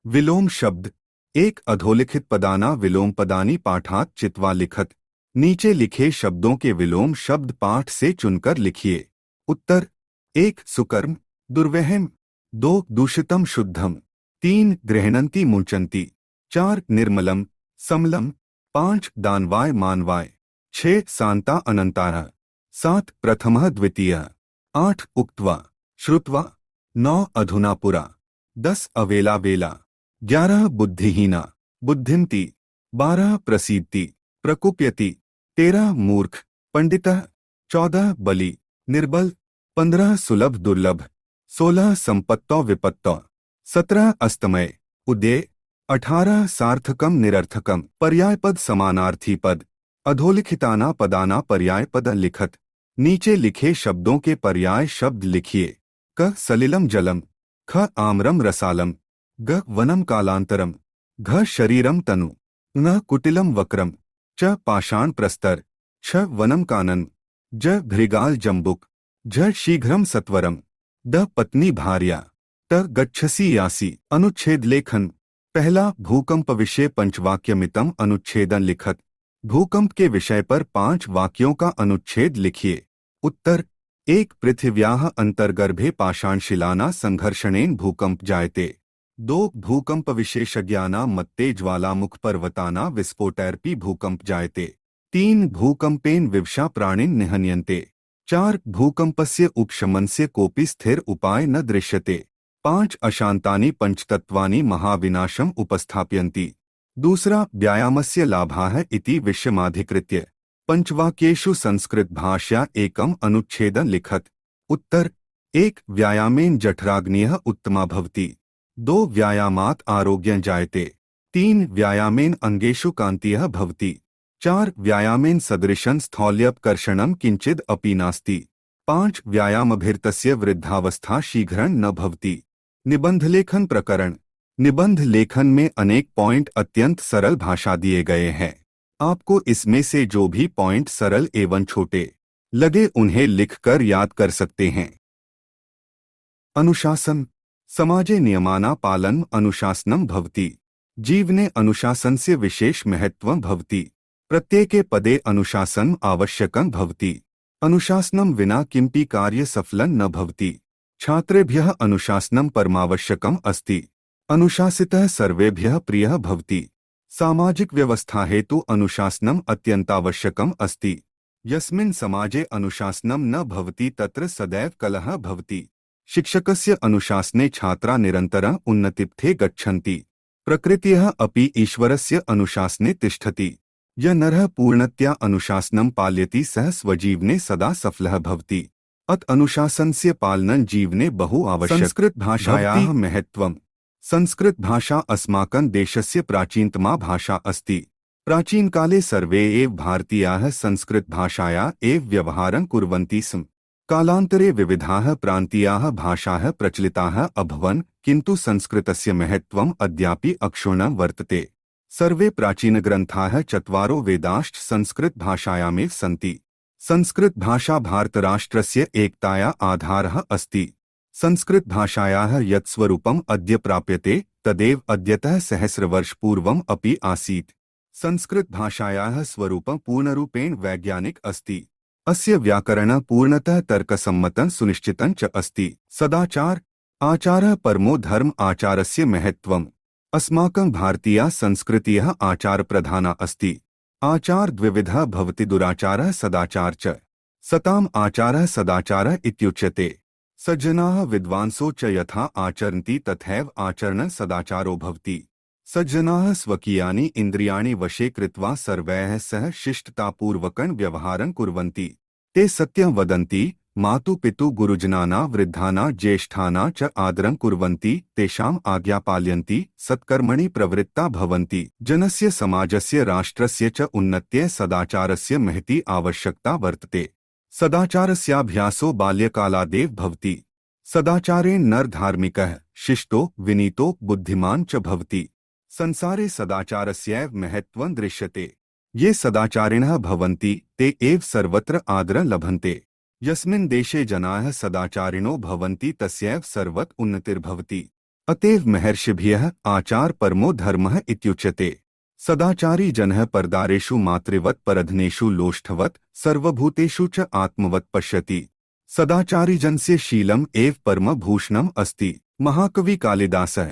विलोम शब्द। एक अधोलिखित पदाना विलोम पदानी पाठात चित्वा लिखत। नीचे लिखे शब्दों के विलोम शब्द पाठ से चुनकर लिखिए। उत्तर। 1 सुकर्म दुर्वहम, 2 दूषितम शुद्धम, 3 गृह्णन्ति मुंचन्ति, 4 निर्मलम समलम, 5 दानवाय मानवाय, 6 शांता अनंतारः, 7 प्रथमः द्वितीयः, 8 उक्त्वा श्रुत्वा, 9 अधुना पुरा, 10 अवेला वेला, 11 बुद्धिहीना बुद्धिमति, 12 प्रसीदति प्रकुप्यति, 13 मूर्ख पंडितः, 14 बलि निर्बल, 15 सुलभ दुर्लभ, 16 संपत्तो विपत्तो, 17 अस्तमय उदय, 18 सार्थकम निरर्थकम। पर्यायपद समानार्थी पद। अधोलिखिताना पदाना पर्यायपद लिखत। नीचे लिखे शब्दों के पर्याय शब्द लिखिए। क सलिलम जलम, ख आम्रम रसालम, ग वनम कालांतरम, घ शरीरम तनु, न कुटिलम वक्रम, च पाषाण प्रस्तर, छ वनम कानन, ज भृगाल जम्बुक, झ शीघ्रम सत्वरम, द पत्नी भार्या, त गच्छसि यासी। अनुच्छेद लेखन। पहला, भूकंप विषय पंचवाक्यमितम अनुच्छेदन लिखत। भूकंप के विषय पर 5 वाक्यों का अनुच्छेद लिखिए। उत्तर। 1 पृथिव्याः अंतर्गर्भे पाषाणशिलाना संघर्षणेन भूकंप जायते। 2 भूकंप विशेषज्ञाना मत्ते ज्वालामुखपर्वताना विस्फोटैरपि भूकंप जायते। 3 भूकंपेन विवशा प्राणिन निहन्यन्ते। 4 भूकंपस्य उपशमनस्य कोऽपि स्थिर उपाय न दृश्यते। 5 अशांतानि पंचतत्वानि महाविनाशम उपस्थापयन्ति। दूसरा, व्यायामस्य लाभाः इति विषयमाधिकृत्य पंचवाक्येषु संस्कृत भाषया एकम अनुच्छेदं लिखत। उत्तर। 1 व्यायामेन जठराग्नियः उत्तमा भवति। 2 व्यायामात् आरोग्यं जायते। 3 व्यायामेन अंगेषु कान्तियः भवति। 4 व्यायामेन सदृशं स्थौल्यपकर्षणं किंचिद् अपि नास्ति। 5 व्यायामभिर्तस्य वृद्धावस्था शीघ्रं न भवति। निबंधलेखन प्रकरण। निबंध लेखन में अनेक पॉइंट अत्यंत सरल भाषा दिए गए हैं। आपको इसमें से जो भी पॉइंट सरल एवं छोटे लगे उन्हें लिखकर याद कर सकते हैं। अनुशासन। समाजे नियमाना पालन अनुशासनम भवति। जीवने अनुशासनस्य विशेष महत्वं भवति। प्रत्येके पदे अनुशासन आवश्यकं भवति। अनुशासनं विना किमपि कार्य सफलं न भवति। छात्रेभ्यः अनुशासनं परमावश्यकम् अस्ति। अनुशासितः सर्वेभ्यः प्रियः भवति। सामाजिक व्यवस्था हेतु अनुशासनम् अत्यन्तावश्यकम् अस्ति। यस्मिन् समाजे अनुशासनं न भवति तत्र सदैव कलहः भवति। शिक्षकस्य अनुशासने छात्रा निरन्तरम् उन्नतिपथे गच्छन्ति। प्रकृतिः अपि ईश्वरस्य अनुशासने तिष्ठति। यः नरः पूर्णतया अनुशासनं पालयति सः स्वजीवने सदा सफलः भवति। अत अनुशासनस्य पालनं जीवने बहु आवश्यकं। संस्कृत भाषायाः महत्वम्। संस्कृत भाषा अस्माकं देशस्य प्राचीनतमा भाषा अस्ति। प्राचीनकाले सर्वे एव भारतीयाः संस्कृत भाषाया एव व्यवहारं कुर्वन्ति स्म। कालान्तरे विविधाः प्रान्तीयाः भाषाः प्रचलिताः अभवन्, किन्तु संस्कृतस्य महत्वम् अद्यापि अक्षुण्णं वर्तते। सर्वे प्राचीनग्रन्थाः 4 वेदाश्च संस्कृत भाषायामेव सन्ति। संस्कृत भाषा भारतराष्ट्रस्य एकताया आधारः अस्ति। संस्कृत भाषायाः यत् स्वरूपम् अद्य प्राप्यते तदेव अद्यतः सहस्रवर्षपूर्वम् अपि आसीत्। संस्कृत भाषायाः स्वरूपं पूर्णरूपेण वैज्ञानिक अस्ति। अस्य व्याकरणं पूर्णतः तर्कसम्मतं सुनिश्चितं च अस्ति। सदाचार। आचारः परमो धर्म। आचारस्य महत्वम्। अस्माकं भारतीया संस्कृतिः आचारप्रधाना अस्ति। आचार द्विविधः भवति, दुराचारः सदाचार च। सताम् आचारः सदाचारः इत्युच्यते। सज्जनाः विद्वांसो च यथा आचरन्ति तथैव आचरणं सदाचारो भवति। सज्जनाः स्वकीयानि इन्द्रियाणि वशे कृत्वा सर्वैः सह शिष्टतापूर्वकं व्यवहारं कुर्वन्ति। ते सत्यं वदन्ति, मातु पितु गुरुजनाना वृद्धाना ज्येष्ठाना च आदरं कुर्वन्ति, तेषाम् आज्ञा पालयन्ति, सत्कर्मणि प्रवृत्ता भवन्ति। जनस्य समाजस्य राष्ट्रस्य च उन्नत्यै सदाचारस्य महती आवश्यकता वर्तते। सदाचारस्याभ्यासो बाल्यकालादेव भवति। सदाचारेण नर धार्मिकः, शिष्टो, विनीतो, बुद्धिमान् च भवति। संसारे सदाचारस्यैव महत्वं दृश्यते। ये सदाचारिणः भवन्ति ते एव सर्वत्र आदरं लभन्ते। यस्मिन् देशे जनाः सदाचारिणो भवन्ति तस्यैव सर्वत्र उन्नतिर्भवति। अतएव महर्षिभ्यः आचार परमो धर्मः इत्युच्यते। सदाचारी जनः परदारेषु मातृवत् परधनेषु लोष्ठवत् सर्वभूतेषु च आत्मवत् पश्यति। सदाचारी जनस्य शीलम् एव परम भूषणम् अस्ति। महाकवि कालिदासः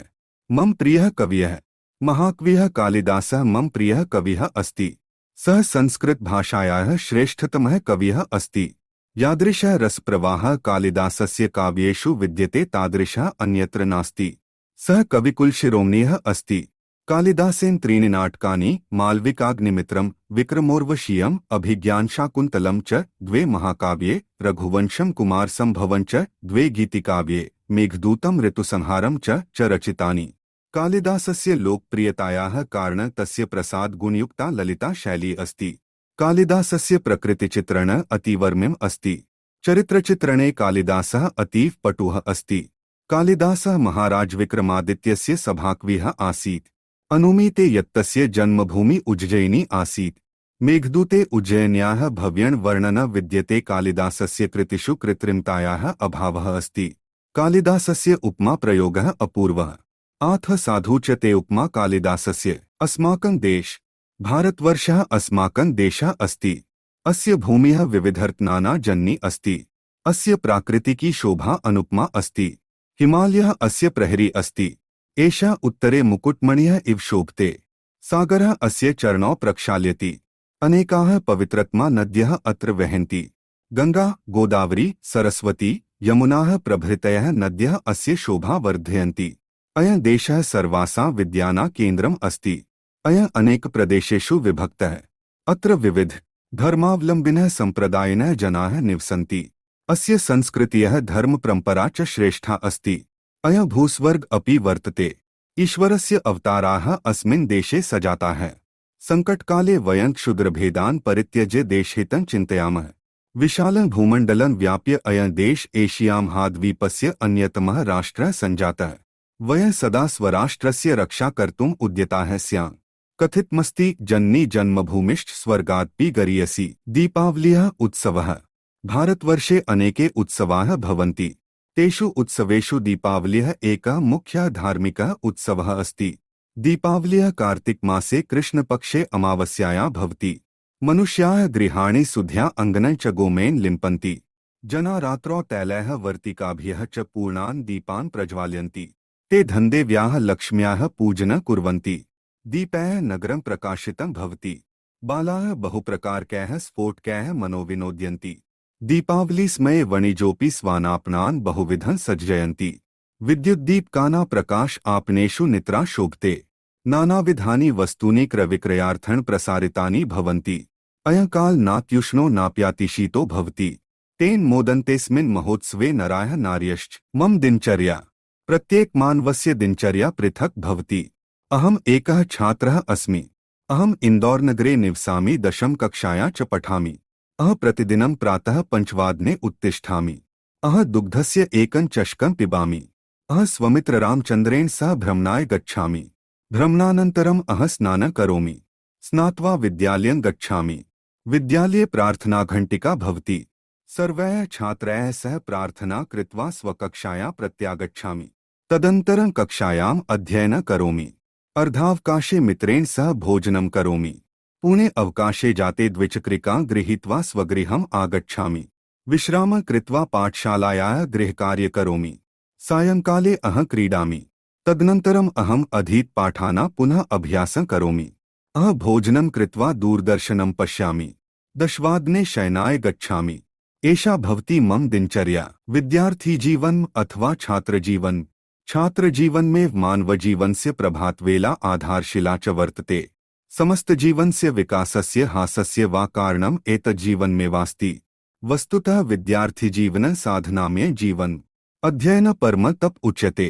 मम प्रियः कविः। महाकविः कालिदासः मम प्रियः कविः अस्ति। सः संस्कृत भाषायाः श्रेष्ठतमः कविः अस्ति। यादृशः रसप्रवाहः कालिदासस्य काव्येषु विद्यते तादृशः अन्यत्र नास्ति। सः कविकुलशिरोमणिः अस्ति। कालिदासेन त्रीणि नाटकानि मालविकाग्निमित्रम्, विक्रमोर्वशीयम्, अभिज्ञानशाकुन्तलम् च द्वे महाकाव्ये, रघुवंशम् कुमारसम्भवम् च द्वे गीतिकाव्ये, मेघदूतम् ऋतुसंहारम् च रचितानि। कालिदासस्य लोकप्रियतायाः कारणं तस्य प्रसादगुणयुक्ता ललिता शैली अस्ति। कालिदासस्य प्रकृतिचित्रणम् अतीवर्म्यम् अस्ति। चरित्रचित्रणे कालिदासः अतीव पटुः अस्ति। कालिदासः महाराज विक्रमादित्यस्य सभाकविः आसीत्। अनुमीते यत्तस्य जन्मभूमि उज्जयिनी आसीत्। मेघदूते उज्जयिन्याः भव्यं वर्णनं विद्यते। कालिदासस्य कृतिषु कृत्रिमतायाः अभावः अस्ति। कालिदासस्य उपमा प्रयोगः अपूर्वः। आथ साधु च ते उपमा कालिदासस्य। अस्माकं देश भारतवर्षः अस्माकं देशः अस्ति। अस्य भूमिः विविधर्तनाना जन्नी अस्ति। अस्य प्राकृतिकी शोभा अनुपमा अस्ति। हिमालयः अस्य प्रहरी अस्ति। एषा उत्तरे मुकुटमणिः इव शोभते। सागरः अस्य चरणौ प्रक्षाल्यति। अनेकाः पवित्रतमा नद्यः अत्र वहन्ति। गंगा, गोदावरी, सरस्वती, यमुनाः प्रभृतयः नद्यः अस्य शोभा वर्धयन्ति। अयं देशः सर्वासां विद्यानां केन्द्रम् अस्ति। अयं अनेक प्रदेशेषु विभक्तः। अत्र विविध धर्मावलम्बिनः सम्प्रदायिनः जनाः निवसन्ति। अस्य संस्कृतिः धर्मपरम्परा च श्रेष्ठा अस्ति। अयं भूस्वर्ग अपि वर्तते। ईश्वरस्य अवताराः अस्मिन् देशे सजाताः। संकटकाले वयं क्षुद्रभेदान् परित्यज्य देशहितं चिन्तयामः। विशालं भूमण्डलं व्याप्य अयं देश एशिया महाद्वीपस्य अन्यतमः राष्ट्रः सञ्जातः। वयं सदा स्वराष्ट्रस्य रक्षा कर्तुम् उद्यताः स्याम। कथितमस्ति जननी जन्मभूमिश्च स्वर्गादपि गरीयसी। दीपावल्याः उत्सवः। भारतवर्षे अनेके उत्सवाः भवन्ति। तेषु उत्सवेषु दीपावलिः एकः मुख्यः धार्मिकः उत्सवः अस्ति। दीपावलिः कार्तिकमासे कृष्णपक्षे अमावास्यायां भवति। मनुष्याः गृहाणि शुद्ध्या अङ्गनं च गोमेन लिम्पन्ति। जना रात्रौ तैलैः वर्तिकाभिः च पूर्णान् दीपान् प्रज्वालयन्ति। ते धनदेव्याः लक्ष्म्याः पूजनं कुर्वन्ति। दीपैः नगरं प्रकाशितं भवति। बालाः बहुप्रकारकैः स्फोटकैः मनोविनोदयन्ति। दीपावलीसमये वणिजोऽपि स्वानापणान् बहुविधं सज्जयन्ति। विद्युद्दीपकानां प्रकाश आपणेषु नित्रा शोभते। नानाविधानि वस्तूनि क्रयविक्रयार्थं प्रसारितानि भवन्ति। अयं काल नात्युष्णो नाप्यातिशीतो भवति। तेन मोदन्तेऽस्मिन् महोत्सवे नराः नार्यश्च। मम दिनचर्या। प्रत्येक मानवस्य दिनचर्या पृथक् भवति। अहम् एकः छात्रः अस्मि। अहम् इन्दौरनगरे निवसामि। 10वीं कक्षायां च पठामि। अह प्रतिदिनं प्रातः 5 वादने उत्तिष्ठामि। अह दुग्धस्य एकं चषकं पिबामि। अह स्वमित्ररामचन्द्रेण सह भ्रमणाय गच्छामि। भ्रमणानन्तरम् अह स्नानं करोमि। स्नात्वा विद्यालयं गच्छामि। विद्यालये प्रार्थनाघण्टिका भवति। सर्वैः छात्रैः सह प्रार्थना कृत्वा स्वकक्षायां प्रत्यागच्छामि। तदनन्तरं कक्षायाम् अध्ययनं करोमि। अर्धावकाशे मित्रेण सह भोजनं करोमि। पुणे अवकाशे जाते द्विचक्रिकां गृहीत्वा स्वगृहम् आगच्छामि। विश्रामं कृत्वा पाठशालायाः गृहकार्यं करोमि। सायंकाले अहं क्रीडामि। तदनन्तरम् अहम् अधीतपाठानां पुनः अभ्यासं करोमि। अहं भोजनं कृत्वा दूरदर्शनं पश्यामि। 10 वादने शयनाय गच्छामि। एषा भवति मम दिनचर्या। विद्यार्थीजीवन अथवा छात्रजीवन। छात्रजीवनमेव मानवजीवनस्य प्रभातवेला आधारशिला च वर्तते। समस्तजीवनस्य विकासस्य हासस्य वा कारणम् एतज्जीवनमेवास्ति। वस्तुतः विद्यार्थीजीवन साधनामय जीवन। अध्ययन परम तप उच्यते।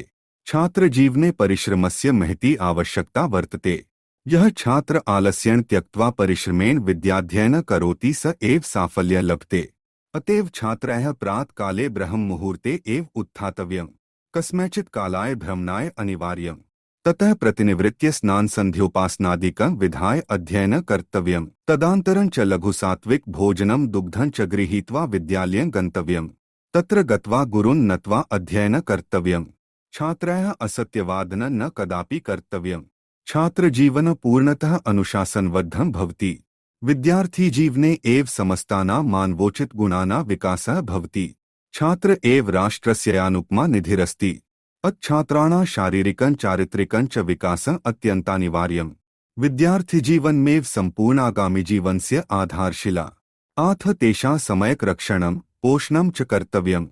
छात्रजीवने परिश्रमस्य महती आवश्यकता वर्तते। यः छात्र आलस्यं त्यक्त्वा परिश्रमेण विद्याध्ययनं करोति स एव साफल्यं लभते। अतएव छात्रैः प्रातःकाले ब्रह्ममुहूर्ते एव उत्थातव्यम्। कस्मैचित् कालाय भ्रमणाय अनिवार्यम्। ततः प्रतिनिवृत्य स्नानसन्ध्योपासनादिकं विधाय अध्ययनं कर्तव्यम्। तदान्तरं च लघुसात्विक भोजनं दुग्धं च गृहीत्वा विद्यालयं गन्तव्यम्। तत्र गत्वा गुरुन् नत्वा अध्ययनं कर्तव्यम्। छात्रः असत्यवादनं न कदापि कर्तव्यम्। छात्रजीवन पूर्णतः अनुशासनबद्धं भवति। विद्यार्थीजीवने एव समस्तानां मानवोचित गुणानां विकासः भवति। छात्र एव राष्ट्रस्य अनुपमा निधिरस्ति। छात्राणां शारीरिकं चारित्रिकं च विकासः अत्यन्तानिवार्यम्। विद्यार्थिजीवनमेव सम्पूर्णागामिजीवनस्य आधारशिला। अथ तेषां सम्यक् रक्षणं पोषणं च कर्तव्यम्।